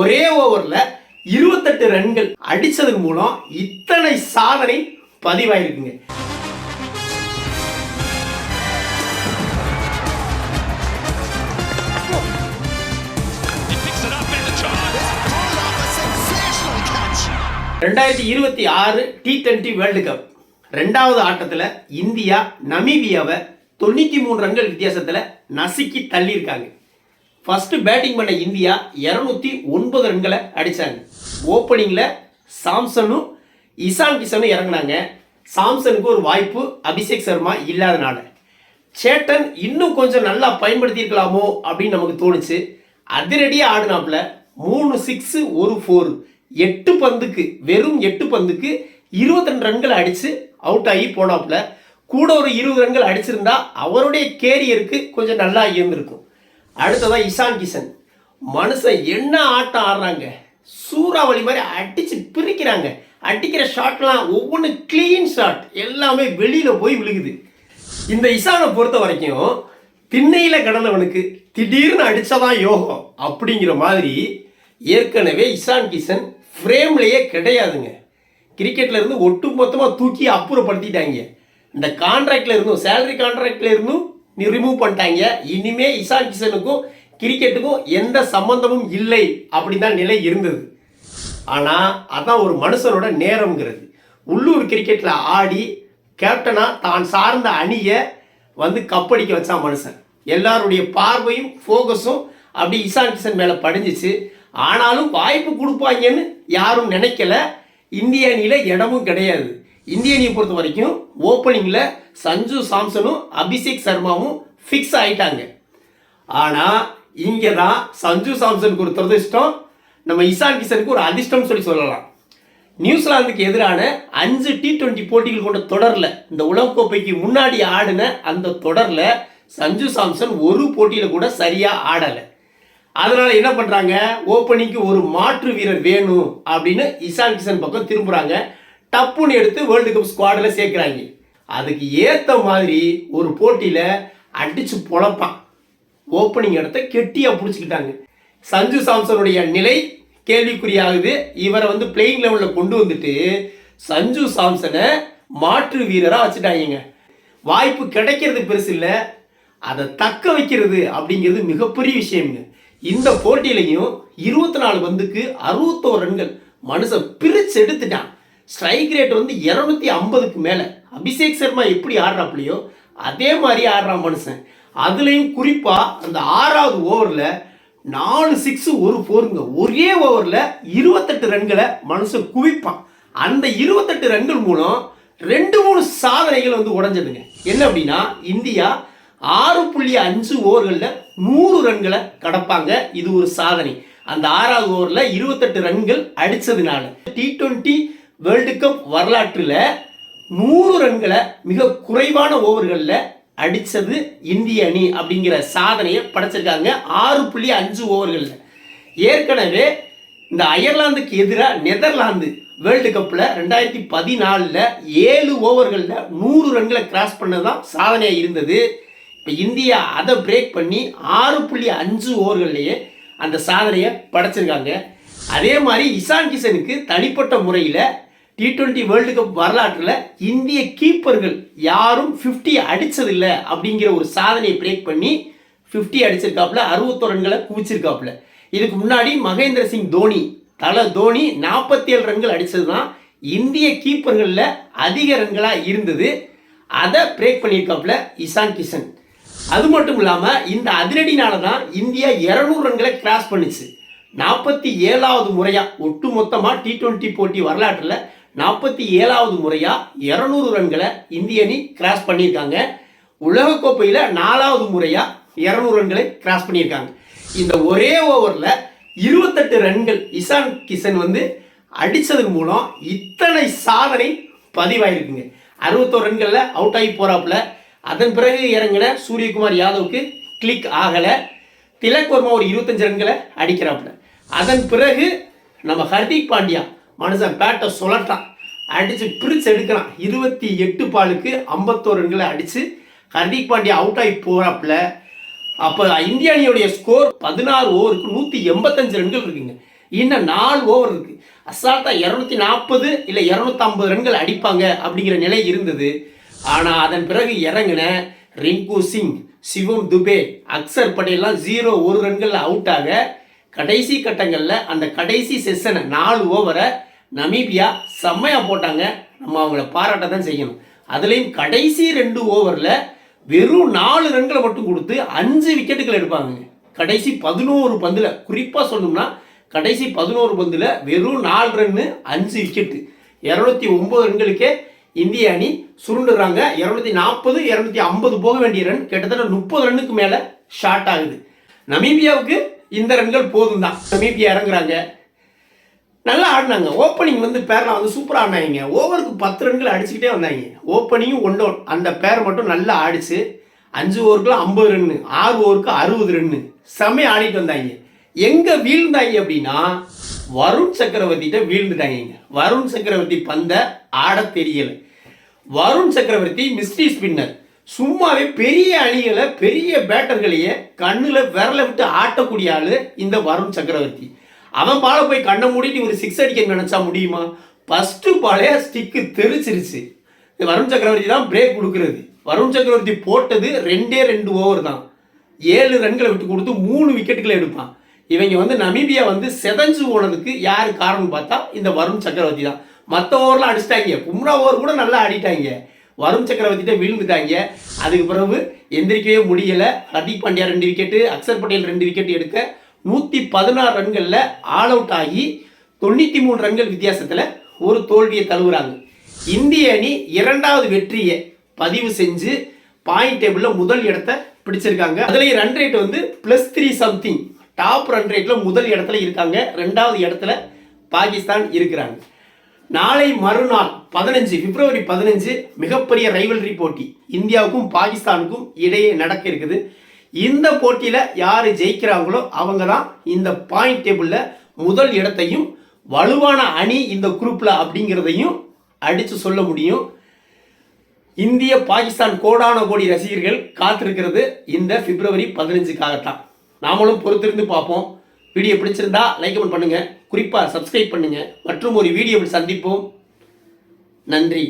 ஒரே ஓவர்ல 28 ரன்கள் அடிச்சது மூலம் இத்தனை சாதனை பதிவாயிருக்குங்க. T20 வேர்ல்டு கப் ரெண்டாவது ஆட்டத்தில் இந்தியா நமீபியாவை 93 ரன்கள் வித்தியாசத்தில் நசுக்கி தள்ளியிருக்காங்க. ஃபர்ஸ்ட் பேட்டிங் பண்ண இந்தியா 209 ரன்களை அடித்தாங்க. ஓப்பனிங்கில் சாம்சனும் இசான் கிஷனும் இறங்கினாங்க. சாம்சனுக்கு ஒரு வாய்ப்பு அபிஷேக் சர்மா இல்லாதனால. சேட்டன் இன்னும் கொஞ்சம் நல்லா பயன்படுத்தியிருக்கலாமோ அப்படின்னு நமக்கு தோணுச்சு. அதிரடியாக ஆடினாப்புல 3 6 1 4 8 பந்துக்கு வெறும் 8 பந்துக்கு 22 ரன்கள் அடித்து அவுட் ஆகி போனாப்புல. கூட ஒரு 20 ரன்கள் அடிச்சிருந்தா அவருடைய கேரியருக்கு கொஞ்சம் நல்லா இருந்திருக்கும். அடுத்ததான் இசான் கிஷன். மனுஷன் என்ன ஆட்டம் ஆடுறாங்க, சூறாவளி மாதிரி அடித்து பிரிக்கிறாங்க. அடிக்கிற ஷாட்லாம் ஒவ்வொன்று கிளீன் ஷாட், எல்லாமே வெளியில் போய் விழுகுது. இந்த இசானை பொறுத்த வரைக்கும் திண்ணையில் கடந்தவனுக்கு திடீர்னு அடித்தாதான் யோகம் அப்படிங்கிற மாதிரி ஏற்கனவே இசான் கிஷன் ஃப்ரேம்லேயே கிடையாதுங்க. கிரிக்கெட்டில் இருந்து ஒட்டு மொத்தமாக தூக்கி அப்புறப்படுத்திட்டாங்க. இந்த கான்ட்ராக்டில் இருந்தும் சேலரி கான்ட்ராக்டில் இருந்தும் ரிமூவ் பண்ணிட்டாங்க. இனிமே இசான் கிஷனுக்கும் கிரிக்கெட்டுக்கும் எந்த சம்பந்தமும் இல்லை அப்படிதான் நிலை இருந்தது. ஆனால் அதான் ஒரு மனுஷனோட நேரம்ங்கிறது. உள்ளூர் கிரிக்கெட்டில் ஆடி கேப்டனாக தான் சார்ந்த அணியை கப்படிக்க வச்சான் மனுஷன். எல்லாருடைய பார்வையும் ஃபோக்கஸும் அப்படி இசான் கிஷன் மேலே படிஞ்சிச்சு. ஆனாலும் வாய்ப்பு கொடுப்பாங்கன்னு யாரும் நினைக்கல. இந்திய அணியில் இடமும் கிடையாது. இந்திய அணியை பொறுத்த வரைக்கும் ஓப்பனிங்கில் சஞ்சு சாம்சனும் அபிஷேக் சர்மாவும் ஃபிக்ஸ் ஆகிட்டாங்க. ஆனால் இங்கே தான் சஞ்சு சாம்சனுக்கு ஒரு துரதிர்ஷ்டம், நம்ம இசான் கிஷனுக்கு ஒரு அதிர்ஷ்டம் சொல்லலாம். நியூசிலாந்துக்கு எதிரான 5 T20 போட்டிகள் கொண்ட தொடரில், இந்த உலகக்கோப்பைக்கு முன்னாடி ஆடின அந்த தொடரில் சஞ்சு சாம்சன் ஒரு போட்டியில் கூட சரியாக ஆடலை. அதனால் என்ன பண்ணுறாங்க, ஓப்பனிங்க்கு ஒரு மாற்று வீரர் வேணும் அப்படின்னு இசான் கிஷன் பக்கம் திரும்புகிறாங்க. டப்புன்னு எடுத்து வேர்ல்டு கப் ஸ்குவாடில் சேர்க்குறாங்க. அதுக்கு ஏற்ற மாதிரி ஒரு போட்டியில் அடித்து பொழப்பான். ஓப்பனிங் இடத்த கெட்டியாக பிடிச்சிக்கிட்டாங்க. சஞ்சு சாம்சனுடைய நிலை கேள்விக்குறியாகுது. இவரை பிளேயிங் லெவலில் கொண்டு வந்துட்டு சஞ்சு சாம்சனை மாற்று வீரராக வச்சுட்டாங்க. வாய்ப்பு கிடைக்கிறது பெருசு இல்லை, அதை தக்க வைக்கிறது அப்படிங்கிறது மிகப்பெரிய விஷயம்ங்க. இந்த போட்டியிலையும் 24 பந்துக்கு 61 ரன்கள் மனுஷன் பிரிச்சு எடுத்துட்டான். ஸ்ட்ரைக் ரேட் 250க்கு மேலே. அபிஷேக் சர்மா எப்படி ஆடுறாப்லையோ அதே மாதிரி ஆடுறான் மனுஷன். அதுலேயும் குறிப்பாக அந்த 6வது ஓவரில் 4 6 1 4ங்க. ஒரே ஓவரில் 28 ரன்களை மனுஷன் குவிப்பான். அந்த 28 ரன்கள் மூலம் 2-3 சாதனைகள் உடைஞ்சதுங்க. என்ன அப்படின்னா, இந்தியா 6.5 ஓவர்களில் 100 ரன்களை கடப்பாங்க. இது ஒரு சாதனை. அந்த 6வது ஓவரில் 28 ரன்கள் அடித்ததுனால T20 வேர்ல்டு கப் வரலாற்றில் 100 ரன்களை மிக குறைவான ஓவர்களில் அடித்தது இந்திய அணி அப்படிங்கிற சாதனையை படைச்சிருக்காங்க 6.5 ஓவர்களில். ஏற்கனவே இந்த அயர்லாந்துக்கு எதிராக நெதர்லாந்து வேர்ல்டு கப்பில் 2014 7 ஓவர்களில் 100 ரன்களை கிராஸ் பண்ணது தான் சாதனையாக இருந்தது. இப்போ இந்தியா அதை பிரேக் பண்ணி 6.5 ஓவர்கள்லேயே அந்த சாதனையை படைச்சிருக்காங்க. அதே மாதிரி இசான் கிஷனுக்கு தனிப்பட்ட முறையில் T20 வேர்ல்டு கப் வரலாற்றில் இந்திய கீப்பர்கள் யாரும் 50 அடித்ததில்லை அப்படிங்கிற ஒரு சாதனையை பிரேக் பண்ணி 50 அடிச்சிருக்காப்புல, 61 ரன்களை குவிச்சிருக்காப்புல. இதுக்கு முன்னாடி மகேந்திர சிங் தோனி, தோனி 47 ரன்கள் அடித்தது தான் இந்திய கீப்பர்களில் அதிக ரன்களாக இருந்தது. அதை பிரேக் பண்ணியிருக்காப்புல இசான் கிஷன். அது மட்டும் இல்லாமல் இந்த அதிரடினால தான் இந்தியா 200 ரன்களை கிராஸ் பண்ணிச்சு. 47வது முறையாக ஒட்டு மொத்தமாக T20 போட்டி வரலாற்றில் 47வது முறையாக 200 ரன்களை இந்திய அணி கிராஸ் பண்ணியிருக்காங்க. உலகக்கோப்பையில் 4வது முறையாக 200 ரன்களை கிராஸ் பண்ணியிருக்காங்க. இந்த ஒரே ஓவரில் 28 ரன்கள் இசான் கிஷன் அடித்ததன் மூலம் இத்தனை சாதனை பதிவாயிருக்குங்க. 61 ரன்களில் அவுட் ஆகி போகிறாப்புல. அதன் பிறகு இறங்கின சூரியகுமார் யாதவுக்கு கிளிக் ஆகலை. திலக் வர்மா ஒரு 25 ரன்களை அடிக்கிறாப்புல. அதன் பிறகு நம்ம ஹர்திக் பாண்டியா மனுஷன் பேட்டை சுழட்டான், அடித்து பிரித்து எடுக்கிறான். 28 பாலுக்கு 51 ரன்களை அடித்து ஹர்திக் பாண்டியா அவுட் ஆகி போகிறாப்புல. அப்போ இந்திய அணியுடைய ஸ்கோர் 16 ஓவருக்கு 185 ரன்கள் இருக்குங்க. இன்னும் 4 ஓவர் இருக்கு. அசால்ட்டா 240 இல்லை 250 ரன்கள் அடிப்பாங்க அப்படிங்கிற நிலை இருந்தது. ஆனால் அதன் பிறகு இறங்கின ரிங்கு சிங், சிவம் துபே, அக்சர் பட்டேல்லாம் 0 ரன்கள் அவுட் ஆக கடைசி கட்டங்களில் அந்த கடைசி செஷனை 4 ஓவரை நமீபியா செம்மையாக போட்டாங்க. நம்ம அவங்கள பாராட்ட தான் செய்யணும். அதுலேயும் கடைசி 2 ஓவரில் வெறும் 4 ரன்களை மட்டும் கொடுத்து 5 விக்கெட்டுகள் எடுப்பாங்க. கடைசி 11 பந்தில், குறிப்பாக சொல்லணும்னா கடைசி 11 பந்தில் வெறும் 4 ரன்னு 5 விக்கெட்டு, 209 ரன்களுக்கே இந்திய அணி சுருண்டுறாங்க. 240 250 போக வேண்டிய ரன் கிட்டத்தட்ட 30 ரன்னுக்கு மேலே ஷார்ட் ஆகுது. நமீபியாவுக்கு இந்த ரன்கள் போதும் தான். நமீபியா இறங்குறாங்க, நல்லா ஆடினாங்க. ஓப்பனிங் பேர்லாம் சூப்பராக ஆடினாங்க. ஓவருக்கு 10 ரன்கள் அடிச்சுக்கிட்டே வந்தாங்க. ஓப்பனிங்கும் 1 டவுன் அந்த பேர் மட்டும் நல்லா ஆடிச்சு. 5 ஓவருக்கு 50 ரன்னு, 6 ஓவருக்கு 60 ரன்னு செம்மையாக ஆடிட்டு வந்தாங்க. எங்கே வீழ்ந்தாங்க அப்படின்னா வருண் சக்கரவர்த்திகிட்ட வீழ்ந்துட்டாங்க. வருண் சக்கரவர்த்தி பந்தை ஆட தெரியலை. வருண் சக்கரவர்த்தி மிஸ்ட்ரி ஸ்பின்னர், சும்மாவே பெரிய அணிகளை பெரிய பேட்டர்களையே கண்ணில் விரலை விட்டு ஆட்டக்கூடிய ஆள் இந்த வருண் சக்கரவர்த்தி. அவன் பாலை போய் கண்ணை மூடிட்டு ஒரு 6 அடிக்க நினைச்சா முடியுமா? ஃபஸ்ட்டு பாலே ஸ்டிக்கு தெரிச்சிருச்சு. வருண் சக்கரவர்த்தி தான் பிரேக் கொடுக்கறது. வருண் சக்கரவர்த்தி போட்டது 2 ஓவர் தான். 7 ரன்களை விட்டு கொடுத்து 3 விக்கெட்டுகளை எடுப்பான். இவங்க நமீபியா செதஞ்சு போனதுக்கு யார் காரணம் பார்த்தா இந்த வருண் சக்கரவர்த்தி தான். மற்ற ஓவர்லாம் அடிச்சிட்டாங்க. பும்ரா ஓவர் கூட நல்லா ஆடிட்டாங்க. வருண் சக்கரவர்த்திட்ட வீழ்ந்துட்டாங்க. அதுக்கு பிறகு எந்திரிக்கவே முடியலை. ஹர்திக் பாண்டியா 2 விக்கெட்டு, அக்சர் பட்டேல் 2 விக்கெட்டு எடுக்க 116 ரன்களில் ஆல் அவுட் ஆகி 93 ரன்கள் வித்தியாசத்தில் ஒரு தோல்வியை தழுவுறாங்க. இந்திய அணி 2வது வெற்றியை பதிவு செஞ்சு பாயிண்ட் டேபிளில் முதல் இடத்தை பிடிச்சிருக்காங்க. அதுலேயும் run rate +3 something. Top run ரேட்டில் முதல் இடத்துல இருக்காங்க. 2வது இடத்துல பாகிஸ்தான் இருக்கிறாங்க. நாளை மறுநாள் 15 பிப்ரவரி 15 மிகப்பெரிய ரைவல்ரி போட்டி இந்தியாவுக்கும் பாகிஸ்தானுக்கும் இடையே நடக்க இருக்குது. இந்த போட்டியில் யார் ஜெயிக்கிறாங்களோ அவங்க தான் இந்த பாயிண்ட் டேபிளில் முதல் இடத்தையும் வலுவான அணி இந்த குரூப்பில் அப்படிங்கிறதையும் அடித்து சொல்ல முடியும். இந்திய பாகிஸ்தான் கோடான கோடி ரசிகர்கள் காத்திருக்கிறது இந்த பிப்ரவரி 15க்காகத்தான். நாமளும் பொறுத்திருந்து பார்ப்போம். வீடியோ பிடிச்சிருந்தா லைக் கமெண்ட் பண்ணுங்கள், குறிப்பாக சப்ஸ்கிரைப் பண்ணுங்கள். மற்றும் ஒரு வீடியோவில் சந்திப்போம். நன்றி.